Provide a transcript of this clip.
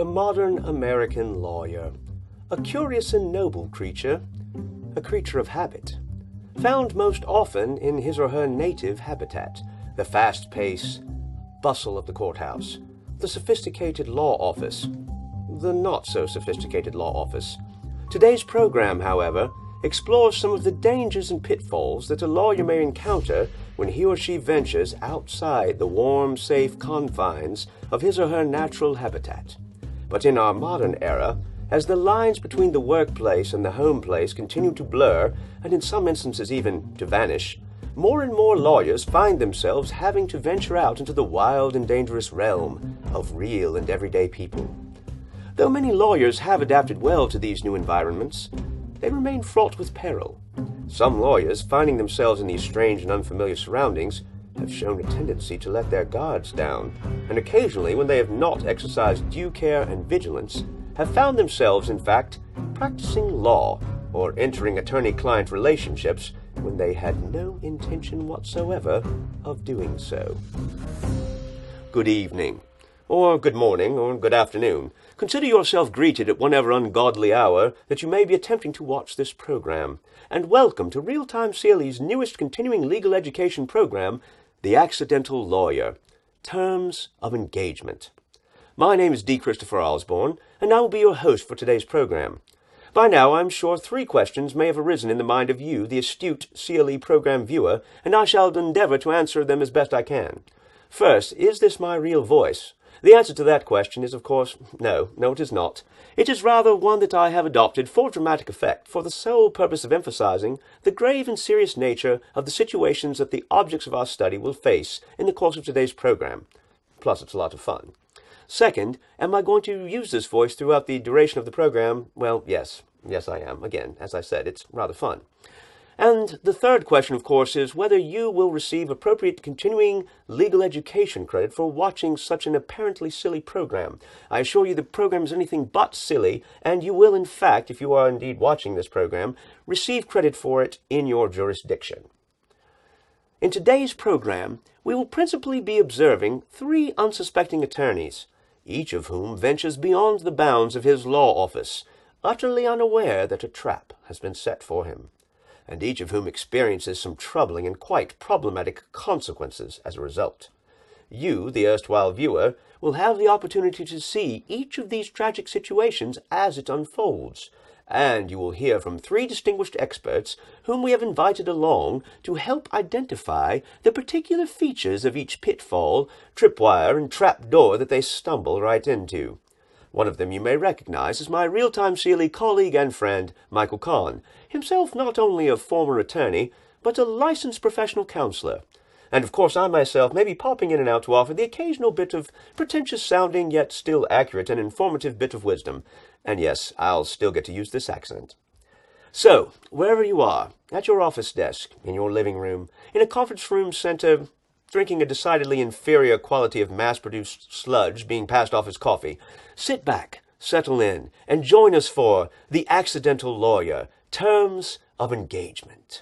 The modern American lawyer, a curious and noble creature, a creature of habit, found most often in his or her native habitat, the fast-paced bustle of the courthouse, the sophisticated law office, the not-so-sophisticated law office. Today's program, however, explores some of the dangers and pitfalls that a lawyer may encounter when he or she ventures outside the warm, safe confines of his or her natural habitat. But in our modern era, as the lines between the workplace and the home place continue to blur, and in some instances even to vanish, more and more lawyers find themselves having to venture out into the wild and dangerous realm of real and everyday people. Though many lawyers have adapted well to these new environments, they remain fraught with peril. Some lawyers, finding themselves in these strange and unfamiliar surroundings, have shown a tendency to let their guards down, and occasionally, when they have not exercised due care and vigilance, have found themselves, in fact, practicing law or entering attorney-client relationships when they had no intention whatsoever of doing so. Good evening, or good morning, or good afternoon. Consider yourself greeted at whatever ungodly hour that you may be attempting to watch this program, and welcome to ReelTime CLE's newest continuing legal education program, The Accidental Lawyer, Terms of Engagement. My name is D. Christopher Osborne, and I will be your host for today's program. By now, I'm sure 3 questions may have arisen in the mind of you, the astute CLE program viewer, and I shall endeavor to answer them as best I can. First, is this my real voice? The answer to that question is, of course, no, it is not. It is rather one that I have adopted for dramatic effect, for the sole purpose of emphasizing the grave and serious nature of the situations that the objects of our study will face in the course of today's program. Plus, it's a lot of fun. Second, am I going to use this voice throughout the duration of the program? Well, yes. Yes, I am. Again, as I said, it's rather fun. And the third question, of course, is whether you will receive appropriate continuing legal education credit for watching such an apparently silly program. I assure you the program is anything but silly, and you will, in fact, if you are indeed watching this program, receive credit for it in your jurisdiction. In today's program, we will principally be observing 3 unsuspecting attorneys, each of whom ventures beyond the bounds of his law office, utterly unaware that a trap has been set for him, and each of whom experiences some troubling and quite problematic consequences as a result. You, the erstwhile viewer, will have the opportunity to see each of these tragic situations as it unfolds, and you will hear from 3 distinguished experts whom we have invited along to help identify the particular features of each pitfall, tripwire, and trapdoor that they stumble right into. One of them you may recognize as my ReelTime CLE colleague and friend, Michael Kahn, himself not only a former attorney, but a licensed professional counselor. And of course I myself may be popping in and out to offer the occasional bit of pretentious-sounding yet still accurate and informative bit of wisdom. And yes, I'll still get to use this accent. So, wherever you are, at your office desk, in your living room, in a conference room center, drinking a decidedly inferior quality of mass-produced sludge being passed off as coffee, sit back, settle in, and join us for The Accidental Lawyer, Terms of Engagement.